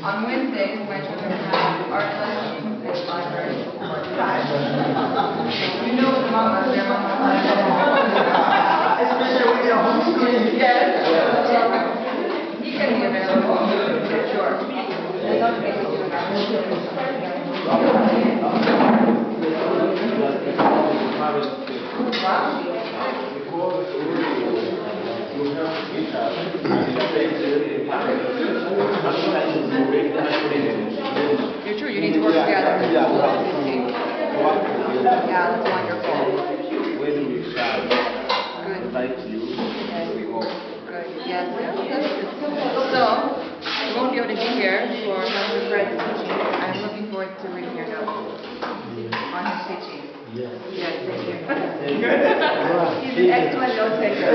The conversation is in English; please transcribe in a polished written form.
On Wednesdays, my children have art lessons in the library. You know the mama, their mama. Especially when you're homeschooling. Yes. He can be available, for sure. And don't forget to do it. You're true, you need to work together. Yeah, that's wonderful. When we shall Good. invite you, we hope. Good, yes. So, I won't be able to be here for Pastor Fred's teaching. I'm looking forward to reading your notes on his teaching. Yes. Yes, thank you. Good. He's an excellent note taker.